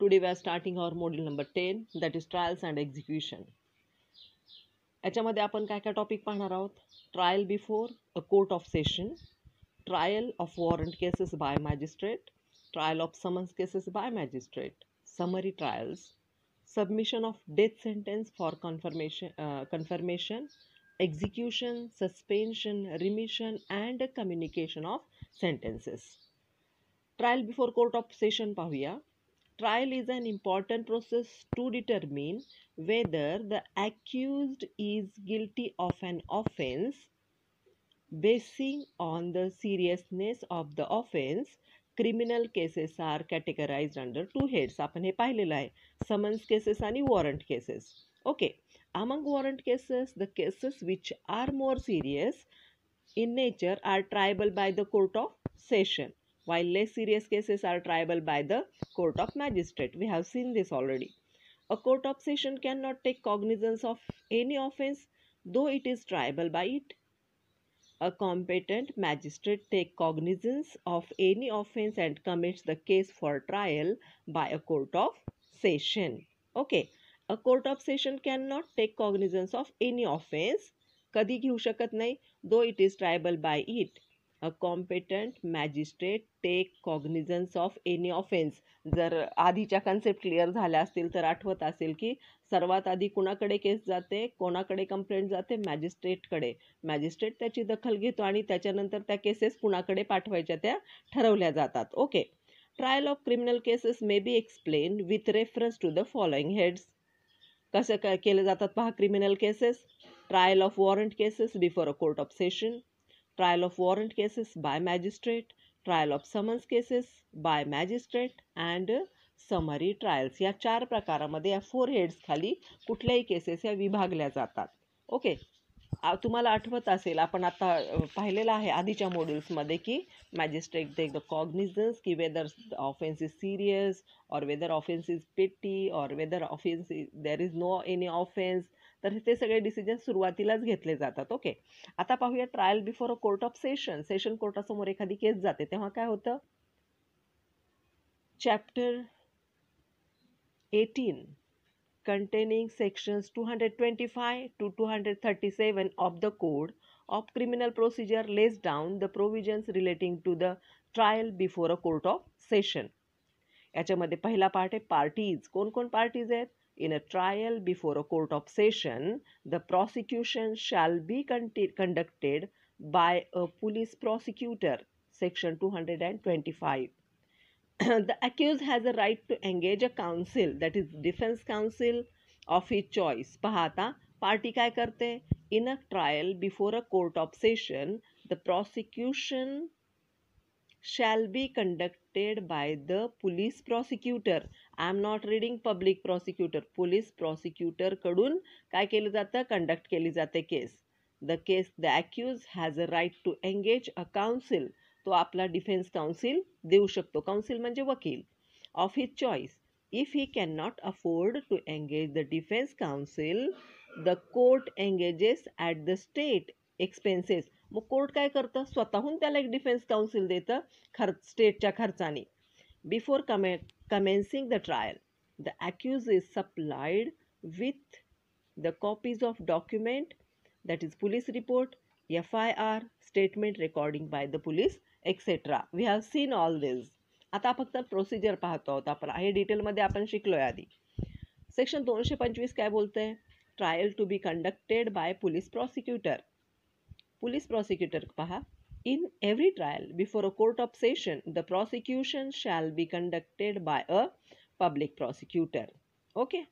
Today we are starting our module number 10, that is trials and execution. याच्यामध्ये आपण काय काय टॉपिक पाहणार आहोत? Trial before a court of session, trial of warrant cases by magistrate, trial of summons cases by magistrate, summary trials, submission of death sentence for confirmation, execution, suspension, remission and communication of sentences. Trial before court of session पाहूया. Trial is an important process to determine whether the accused is guilty of an offense. Basing on the seriousness of the offense, criminal cases are categorized under two heads. आपण हे पाहिलेलं आहे, summons cases आणि warrant cases. Okay, among warrant cases, the cases which are more serious in nature are triable by the court of session, while less serious cases are triable by the court of magistrate. We have seen this already. A court of session cannot take cognizance of any offense, though it is triable by it. A competent magistrate takes cognizance of any offense and commits the case for trial by a court of session. Okay, a court of session cannot take cognizance of any offense. कधी घेऊ शकत नाही, though it is triable by it. A competent magistrate take cognizance of any offense. जर आधीच्या concept clear झाल्या असतील तर आठवत असेल की सर्वात आधी कुणाकडे केस जाते, कोणाकडे कंप्लेंट जाते? मॅजिस्ट्रेटकडे. मॅजिस्ट्रेट त्याची दखल घेतो आणि त्याच्यानंतर त्या केसेस कुणाकडे पाठवायच्या त्या ठरवल्या जातात. Okay, trial of criminal cases may be explain with reference to the following heads. कसं काय केले जातात पहा criminal cases? Trial of warrant cases before a court of session, trial of warrant cases by magistrate, trial of summons cases by magistrate and summary trials. या 4 प्रकारामध्ये या 4 heads खाली कुठल्याही केसेस या विभागल्या जातात. ओके, तुम्हाला आठवत असेल आपण आता पाहिलेलं आहे आधीच्या मॉड्यूल्समध्ये की मॅजिस्ट्रेट टेक द कॉग्निझन्स की वेदर ऑफेन्स इज सिरियस और वेदर ऑफेन्स इज पेटी और whether offence there is no any offence. तर ते सगळे डिसिजन सुरुवातीलाच घेतले जातात. ओके, आता पाहूया trial before a court of session. Session कोर्टासमोर एखादी केस जाते तेव्हा काय होतं? Chapter 18 containing sections 225 to 237 of the Code of Criminal Procedure lays down the provisions relating to the trial before a court of session. याच्यामध्ये पहिला part आहे parties. कोण कोण पार्टीज आहेत? In a trial before a court of session, the prosecution shall be conducted by a police prosecutor, section 225. The accused has a right to engage a counsel, that is defense counsel of his choice. पहा आता party काय करते? In a trial before a court of session, the prosecution shall be conducted by the police prosecutor. I am not reading public prosecutor. police prosecutor कडून काय केलं जातं? Conduct केली जाते केस. The accused has a right to engage a counsel. तो आपला defence council देऊ शकतो. काउन्सिल म्हणजे वकील. Of his choice. If he can not afford to engage the defence counsel, the court engages at the state expenses. मग court काय करतं? स्वतःहून त्याला एक डिफेन्स काउन्सिल देतं स्टेटच्या खर्चाने. Before commencing the trial, the accused is supplied with the copies of document, that is police report, FIR, statement recording by the police, etc. We have seen all this. आता फक्त procedure पाहतो आहोत आपण. हे डिटेलमध्ये आपण शिकलोय आधी. सेक्शन 225 काय बोलतंय? Trial to be conducted by police prosecutor. Police prosecutor पहा. In every trial before a court of session, the prosecution shall be conducted by a public prosecutor. Okay.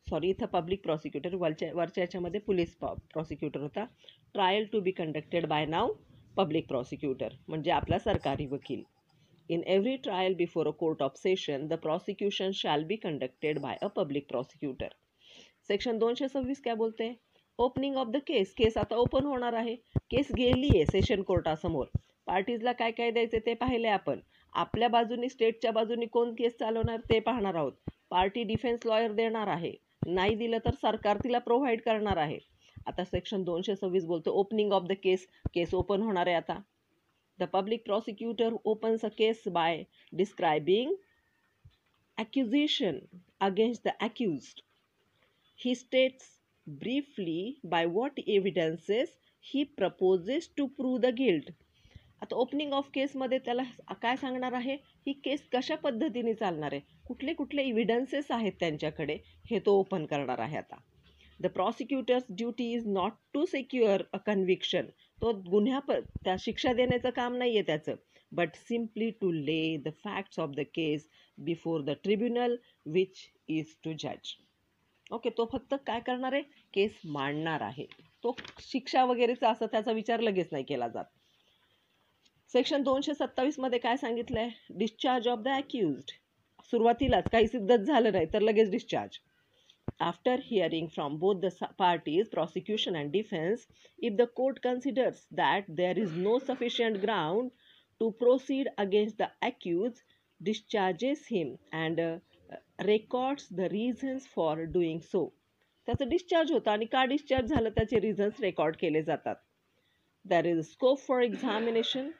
Sorry, इथं पब्लिक प्रॉसिक्युटर वरच्या याच्यामध्ये police prosecutor होता. Trial to be conducted by नाव public prosecutor म्हणजे आपला सरकारी वकील. In every trial before a court of session, the prosecution shall be conducted by a public prosecutor. Section 226 काय बोलते? Opening of the case. Case आता open होणार आहे. केस गेली आहे सेशन कोर्टासमोर. पार्टीजला काय काय द्यायचे ते पाहिले आपण. आपल्या बाजूनी स्टेटच्या बाजूनी कोण केस चालवणार ते पाहणार आहोत. पार्टी डिफेन्स लॉयर देणार आहे. नाही दिलं तर सरकार तिला प्रोव्हाइड करणार आहे. आता सेक्शन 226 बोलतो opening of the case. Case open होणार आहे आता. The public prosecutor opens a case by describing accusation against the accused. He states briefly by what evidences he proposes to prove the guilt. आता opening of केसमध्ये त्याला काय सांगणार आहे, ही केस कशा पद्धतीने चालणार आहे, कुठले कुठले इव्हिडन्सेस आहेत त्यांच्याकडे, हे तो ओपन करणार आहे. आता the prosecutor's duty is not to secure a conviction. तो त्या शिक्षा देण्याचं काम नाही आहे त्याचं, but simply to lay the facts of the case before the tribunal which is to जज. ओके, तो फक्त काय करणार आहे, केस मांडणार आहे. तो शिक्षा वगैरेचा असं त्याचा विचार लगेच नाही केला जात. सेक्शन 227 मध्ये काय सांगितलंय, डिस्चार्ज ऑफ द अक्युज्ड. सुरुवातीलाच काही सिद्धच झालं नाही तर लगेच discharge. After hearing from both the parties, prosecution and defense, if the court considers that there is no sufficient ground to proceed against the accused, discharges him and records the reasons for doing so. त्याचं discharge होतं आणि का discharge झालं त्याचे reasons record केले जातात. There is scope for examination.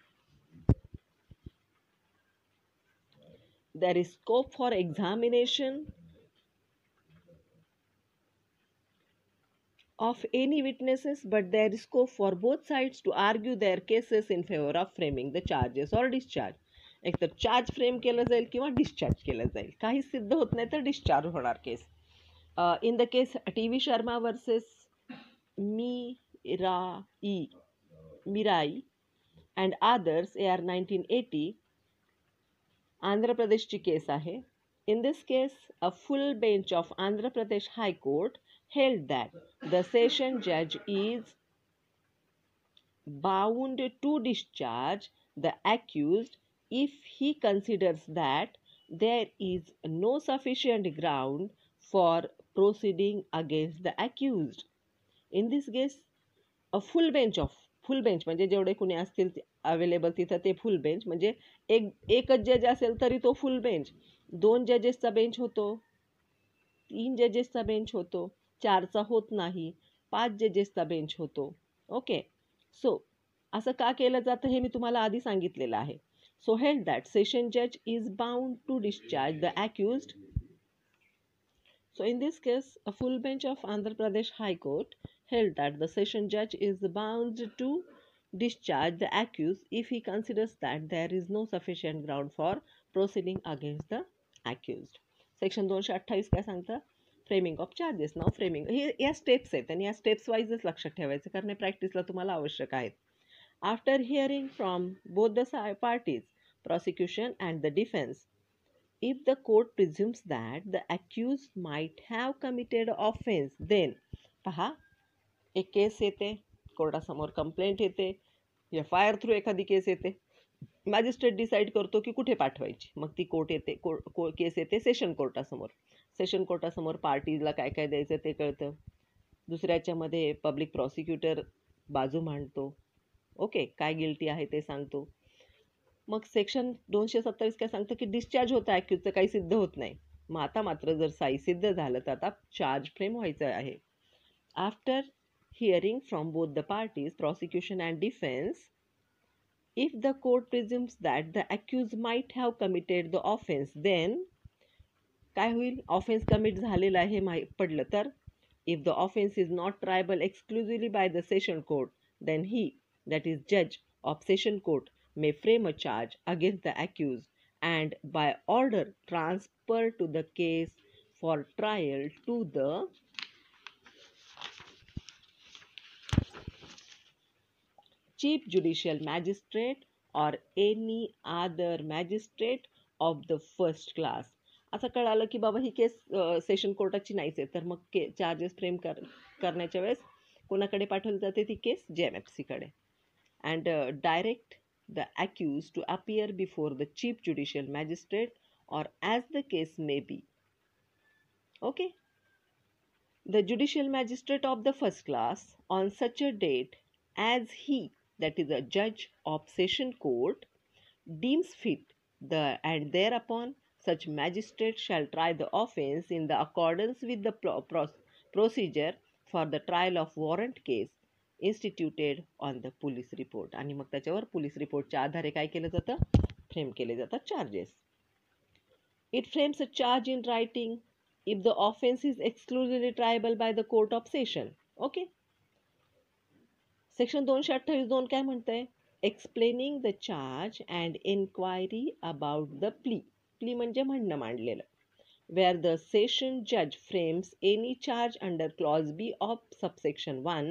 There is scope for examination of any witnesses, but there is scope for both sides to argue their cases in favor of framing the charges or discharge. एक तर charge frame केलं जाईल किंवा discharge केलं जाईल. काही सिद्ध होत नाही तर डिस्चार्ज होणार case. In the case T V Sharma versus मिराई अँड अदर्स AR 1980, आंध्र प्रदेशची केस आहे. In this case, a full bench of Andhra Pradesh High Court held that the session judge is bound to discharge the accused if he considers that there is no sufficient ground for proceeding against the accused. In this case, a full bench म्हणजे जेवढे कुणी असतील available तिथं ते फुल bench, म्हणजे एकच जज असेल तरी तो फुल बेंच, 2 जजेसचा बेंच होतो, 3 जजेसचा बेंच होतो, 4चा होत नाही, 5 जजेसचा बेंच होतो. ओके, सो असं का केलं जातं हे मी तुम्हाला आधी सांगितलेलं आहे. सो हेल्ड दॅट सेशन जज is bound to discharge the accused. So in this case, a full bench of Andhra Pradesh High Court held that the session judge is bound to discharge the accused if he considers that there is no sufficient ground for proceeding against the accused. Section 228 काय सांगतं, framing of charges. Now framing हे या steps आहेत आणि या steps वाईजच लक्षात ठेवायचं कारण हे प्रॅक्टिसला तुम्हाला आवश्यक आहेत. After hearing from both the parties, prosecution and the defense, if the court presumes that the accused might have committed offense, then पहा, एक केस येते कोर्टासमोर, कंप्लेंट येते, FIR थ्रू एखादी केस येते, मॅजिस्ट्रेट डिसाईड करतो की कुठे पाठवायची. मग ती कोर्ट येते, केस येते सेशन कोर्टासमोर. सेशन कोर्टासमोर पार्टीजला काय काय द्यायचं ते कळतं. दुसऱ्याच्यामध्ये पब्लिक प्रॉसिक्युटर बाजू मांडतो. ओके, काय गिल्टी आहे ते सांगतो. मग सेक्शन 227 काय सांगतं की डिस्चार्ज होतं ॲक्युजचं, काही सिद्ध होत नाही. मग आता मात्र जर सिद्ध झालं तर आता चार्ज फ्रेम व्हायचं आहे. After hearing from both the parties, prosecution and defence, if the court presumes that the accused might have committed the offence, then काय होईल, ऑफेन्स कमिट झालेला आहे पडलं तर, if the offence is not triable exclusively by the session court, then he, that is जज of session court, may frame a charge against the accused and by order transfer to the case for trial to the chief judicial magistrate or any other magistrate of the first class. असं कळालं की बाबा ही केस session कोर्टाची नाहीच आहे, तर मग charges frame करण्याच्या वेळेस कोणाकडे पाठवली जाते ती केस JMFC कडे. And direct the accused to appear before the chief judicial magistrate or as the case may be. Okay, the judicial magistrate of the first class on such a date as he, that is a judge of session court, deems fit, and thereupon such magistrate shall try the offence in the accordance with the procedure for the trial of warrant case instituted on the police report. आणि मग त्याच्यावर police रिपोर्टच्या आधारे काय केलं जातं, frame केले जातात charges. It frames a charge in writing if the offense is exclusively triable by the court of session. Okay. Section 228(2) काय म्हणतंय? Explaining the charge and enquiry about the प्ली म्हणजे म्हणणं मांडलेलं. Where the session judge frames any charge under clause B of subsection 1,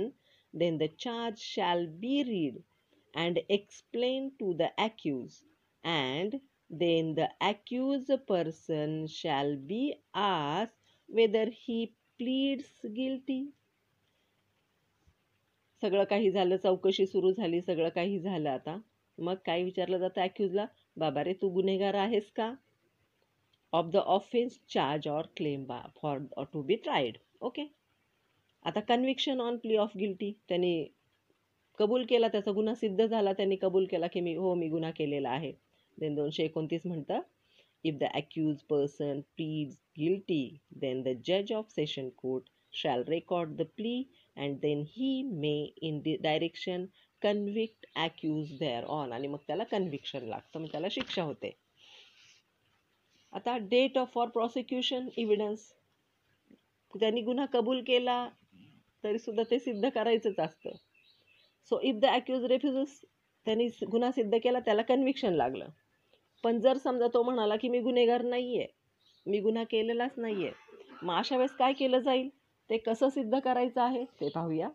then the charge shall be read and explained to the accused, and then the accused person shall be asked whether he pleads guilty. सगळं काही झालं, चौकशी सुरू झाली, सगळं काही झालं. आता मग काय विचारलं जातं अॅक्युजला? बाबा रे, तू गुन्हेगार आहेस का? Of the offence, charge or claim for to be tried. Okay. आता conviction on plea of guilty, त्यांनी कबूल केला, त्याचा गुन्हा सिद्ध झाला, त्यांनी कबूल केला की मी गुन्हा केलेला आहे. देन 229 म्हणतं, if the accused person pleads guilty then the जज of session court shall record the plea and then he may in the direction convict accused thereon. आणि मग त्याला कन्व्हिक्शन लागतं, मग त्याला शिक्षा होते. आता date of for prosecution evidence, त्यांनी गुन्हा कबूल केला तरी सुद्धा ते सिद्ध करायचंच असतं. सो इफ द अॅक्यूज रेफ्युजेस, त्यांनी गुन्हा सिद्ध केला, त्याला कन्व्हिक्शन लागलं. पण जर समजा तो म्हणाला की मी गुन्हेगार नाही आहे, मी गुन्हा केलेलाच नाही आहे, मग अशा वेळेस काय केलं जाईल, ते कसं सिद्ध करायचं आहे ते पाहूया.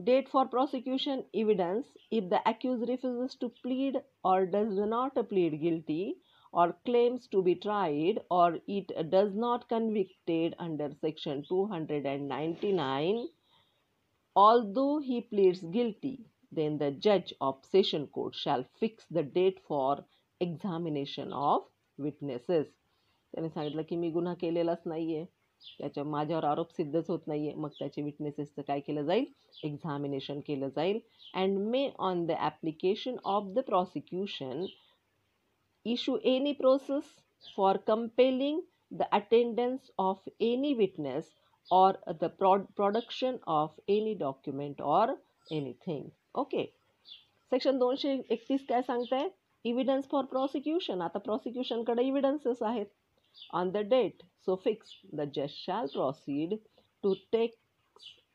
Date for prosecution evidence, if the accused refuses to plead or does not plead guilty or claims to be tried or it does not convicted under section 299, although he pleads guilty, then the judge of session court shall fix the date for examination of witnesses. त्याने सांगितलं की मी गुन्हा केलेलाच नाहीये, त्याच्या माझ्यावर आरोप सिद्धच होत नाहीये, मग त्याचे विटनेसेसचं काय केलं जाईल, एक्झामिनेशन केलं जाईल. And may on the application of the prosecution issue any process for compelling the attendance of any witness or the production of any document or anything. Okay. Section 231 काय सांगताय? Evidence for prosecution. आता प्रॉसिक्युशनकडे evidences आहेत. On the date so fix the जज shall proceed to take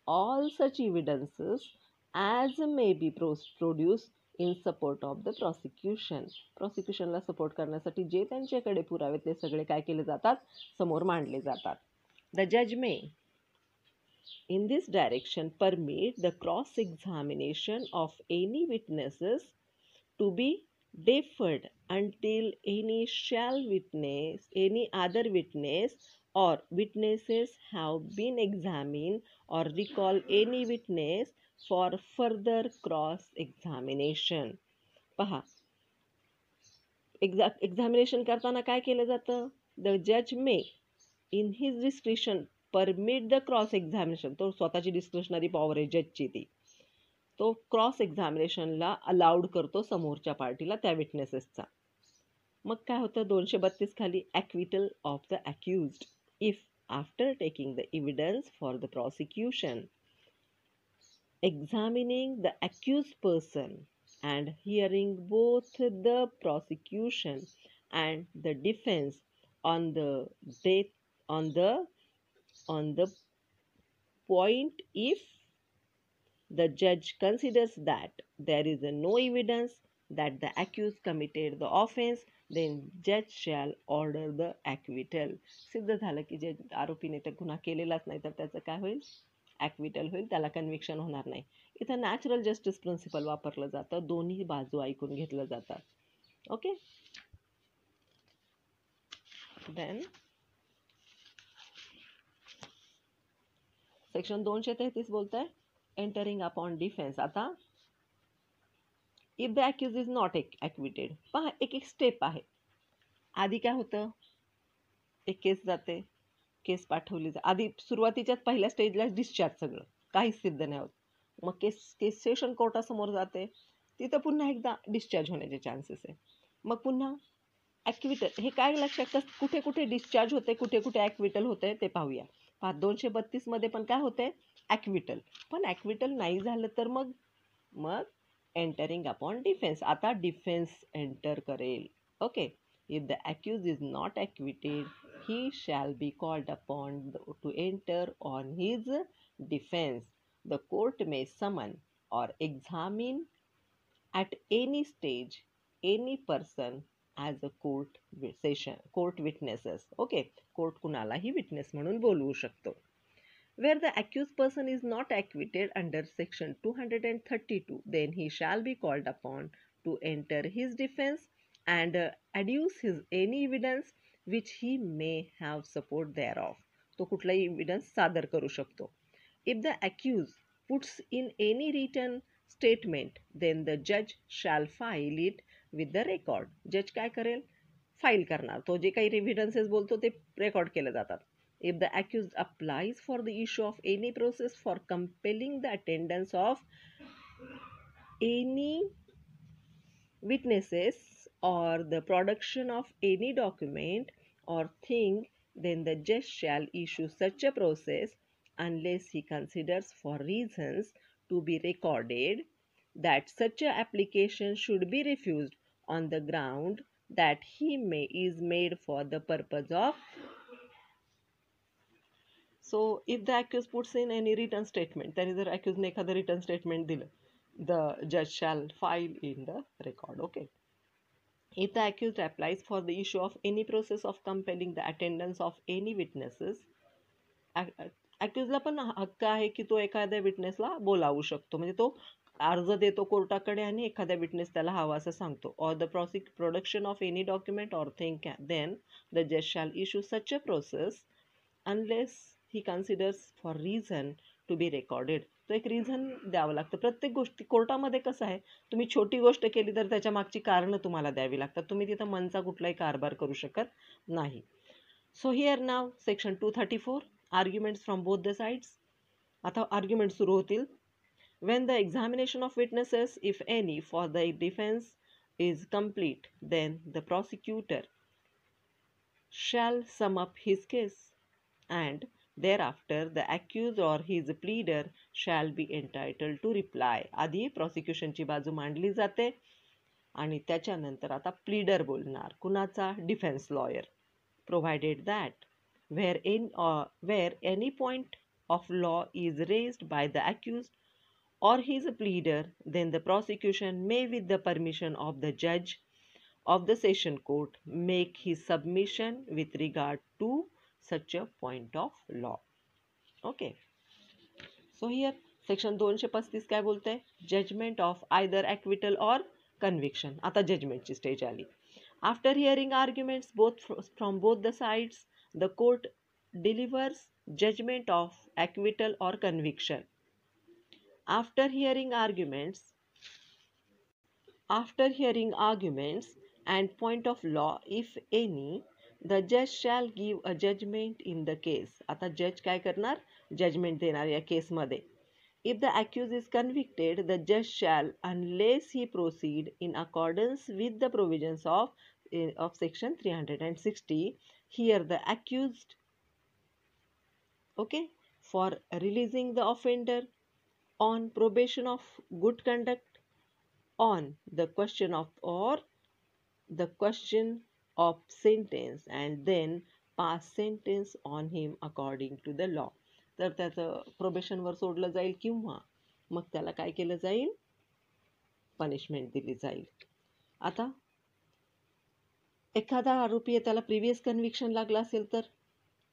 all such evidences as may be produce in support of the prosecution. प्रॉसिक्युशनला support करण्यासाठी जे त्यांच्याकडे पुरावे ते सगळे काय केले जातात, समोर मांडले जातात. द जज may in this direction permit the cross examination of any witnesses to be deferred until any shall witness, any other witness or witnesses have been examined or recall any witness for further cross examination. पहा, examination करताना काय केलं जातं? The जज may in his discretion permit the cross examination. तो स्वतःची discretionary power आहे जजची, ती तो क्रॉस एक्झामिनेशनला अलाउड करतो समोरच्या पार्टीला, त्या विटनेसेसचा. मग काय होतं 232 खाली, acquittal of the accused if after taking the evidence for the prosecution examining the accused person and hearing both the prosecution and the defense on the point, if the judge considers that there is no evidence that the accused committed the offense, then judge shall order the acquittal. सिद्ध झालं की जे आरोपीने तर गुन्हा केलेलाच नाही, तर त्याचं काय होईल, ॲक्विटल होईल, त्याला कन्व्हिक्शन होणार नाही. इथं नॅचरल जस्टिस प्रिन्सिपल वापरलं जातं, दोन्ही बाजू ऐकून घेतलं जातात. ओके. देन सेक्शन 233 बोलतंय एंटरिंग अपॉन डिफेन्स. आता if the accuse is not acquitted, पहा एक एक स्टेप आहे. आधी काय होतं, एक केस जाते, केस पाठवली आधी सुरुवातीच्याच पहिल्या स्टेजला डिस्चार्ज, सगळं काहीच सिद्ध नाही होत. मग केस सेशन कोर्टासमोर जाते, तिथं पुन्हा एकदा डिस्चार्ज होण्याचे चान्सेस आहे. मग पुन्हा ॲक्विटल. हे काय लक्षात, कुठे कुठे डिस्चार्ज होते, कुठे कुठे ॲक्विटल होते ते पाहूया. 232 मध्ये पण काय होते, ॲक्विटल. पण ॲक्विटल नाही झालं तर मग एंटरिंग अपॉन डिफेन्स. आता डिफेन्स एंटर करेल. Okay. If the accused is not acquitted, he shall be called upon to enter on his defense. The court may summon or examine at any stage any person as a court witnesses. Okay, court कुणालाही witness म्हणून बोलवू शकतो. Where the accused person is not acquitted under section 232, then he shall be called upon to enter his defense and adduce his any evidence which he may have support thereof. तो कुठलाही evidence सादर करू शकतो. If the accused puts in any written statement, then the judge shall file it with the record. Judge काय करेल? File करणार. तो जे काही evidences बोलतो ते रेकॉर्ड केले जातात. If the accused applies for the issue of any process for compelling the attendance of any witnesses or the production of any document or thing, then the judge shall issue such a process unless he considers for reasons to be recorded that such a application should be refused on the ground that is made for the purpose of. So if the accused puts in any written statement, there is an accused ने एखादं written statement दिलं, the judge shall file in the record. Okay. If the accused applies for the issue of any process of compelling the attendance of any witnesses, accused पण हक्क आहे की तो एखाद्या विटनेसला बोलावू शकतो. म्हणजे तो अर्ज देतो कोर्टाकडे आणि एखाद्या विटनेस त्याला हवा असं सांगतो. Or the production of any document or thing, then the judge shall issue such a process unless he considers for reason to be recorded. तो एक रिझन द्यावं लागतं. प्रत्येक गोष्टी कोर्टामध्ये कसं आहे, तुम्ही छोटी गोष्ट केली तर त्याच्या मागची कारणं तुम्हाला द्यावी लागतात. तुम्ही तिथं मनचा कुठलाही कारभार करू शकत नाही. So here now section 234 arguments from both the sides. आता आर्ग्युमेंट सुरू होतील. When the examination of witnesses, if any, for the defense is complete, then the prosecutor shall sum up his case, and thereafter the accused or his pleader shall be entitled to reply. आधी prosecutionची बाजू मांडली जाते आणि त्याच्यानंतर आता pleader बोलणार. कुणाचा? Defence lawyer. Provided that where any point of law is raised by the accused or his pleader, then the prosecution may, with the permission of the judge of the session court, make his submission with regard to such a point of law. Okay. So here section 235 काय बोलते? Judgment of either acquittal or conviction. आता judgment ची stage आली. After hearing arguments from both the sides, the court delivers judgment of acquittal or conviction. After hearing arguments and point of law, if any, the judge shall give a judgment in the case. आता judge काय करणार? Judgment देणार या केसमध्ये. If the accused is convicted, the judge shall, unless he proceed in accordance with the provisions of section 360, hear the accused, okay, for releasing the offender on probation of good conduct on the question of sentence, and then pass sentence on him according to the law. तर त्याचं प्रोबेशनवर सोडलं जाईल किंवा मग त्याला काय केलं जाईल? पनिशमेंट दिली जाईल. आता एखादा आरोपी आहे त्याला प्रिव्हियस कन्व्हिक्शन लागलं असेल तर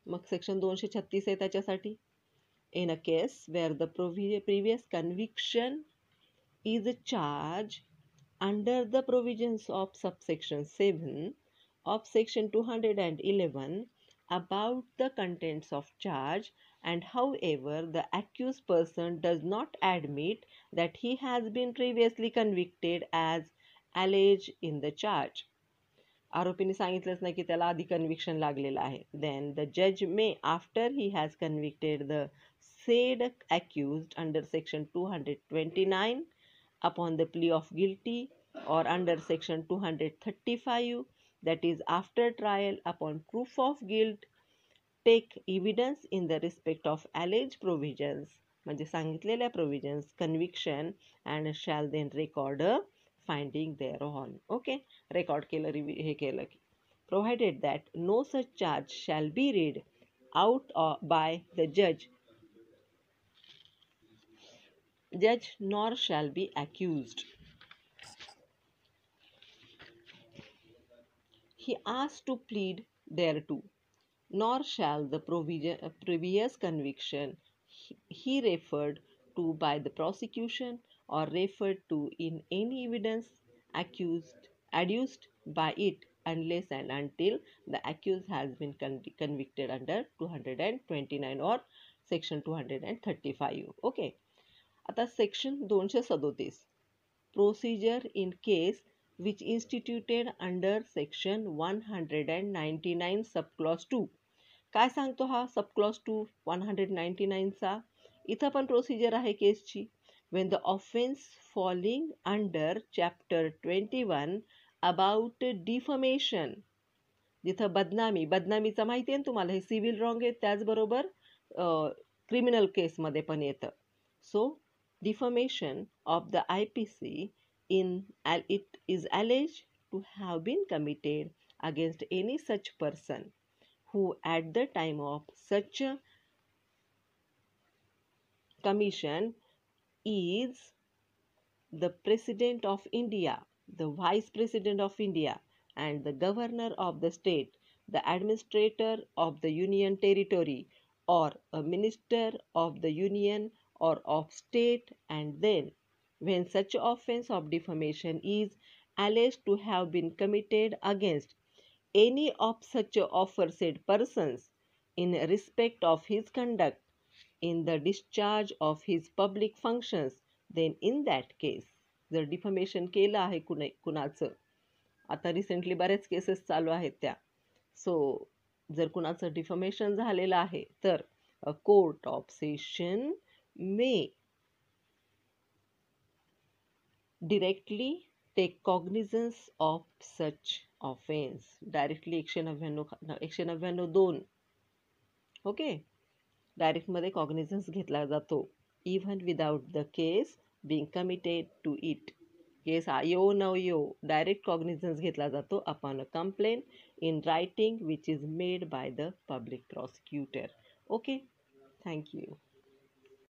मग सेक्शन 236 आहे त्याच्यासाठी. In a case where the previous conviction is a charge under the provisions of subsection 7 of section 211 about the contents of charge, and however the accused person does not admit that he has been previously convicted as alleged in the charge. आरोपीने सांगितलंच नाही की त्याला आधी conviction लागलेलं आहे. Then the judge may, after he has convicted the said accused under section 229 upon the plea of guilty, or under section 235, that is after trial upon proof of guilt, take evidence in the respect of alleged provisions, म्हणजे सांगितलेल्या provisions, conviction, and shall then record a finding thereon. Okay, record केलं हे केलं की provided that no such charge shall be read out by the judge nor shall be accused. He asked to plead thereto, nor shall the previous conviction he referred to by the prosecution or referred to in any evidence adduced by it unless and until the accused has been convicted under 229 or section 235. Okay. आता section 237 procedure in case which instituted under section 199 subclause 2. काय सांगतो हा subclause 2 199 चा? इथं पण procedure आहे केसची. when the offense falling under chapter 21 about defamation, जिथं बदनामीचा माहिती आहे ना तुम्हाला, हे सिव्हिल रॉंग आहे, त्याचबरोबर क्रिमिनल केसमध्ये पण येतं. So defamation of the IPC it is alleged to have been committed against any such person who at the time of such commission is the President of India, the Vice President of India, and the Governor of the state, the Administrator of the Union Territory, or a Minister of the Union or of state, and then when such offense of defamation is alleged to have been committed against any of such aforesaid persons in respect of his conduct in the discharge of his public functions, then in that case जर defamation केलं आहे कुणाचं, आता recently बऱ्याच cases चालू आहेत त्या, so जर कुणाचं डिफमेशन झालेलं आहे तर a court of session may directly take cognizance of such offense. Directly 199 okay, डायरेक्टमध्ये कॉग्निझन्स घेतला जातो even without the case being committed to it. Case येऊ न येऊ डायरेक्ट कॉग्निझन्स घेतला जातो upon a complaint in writing which is made by the public prosecutor. Okay, thank you.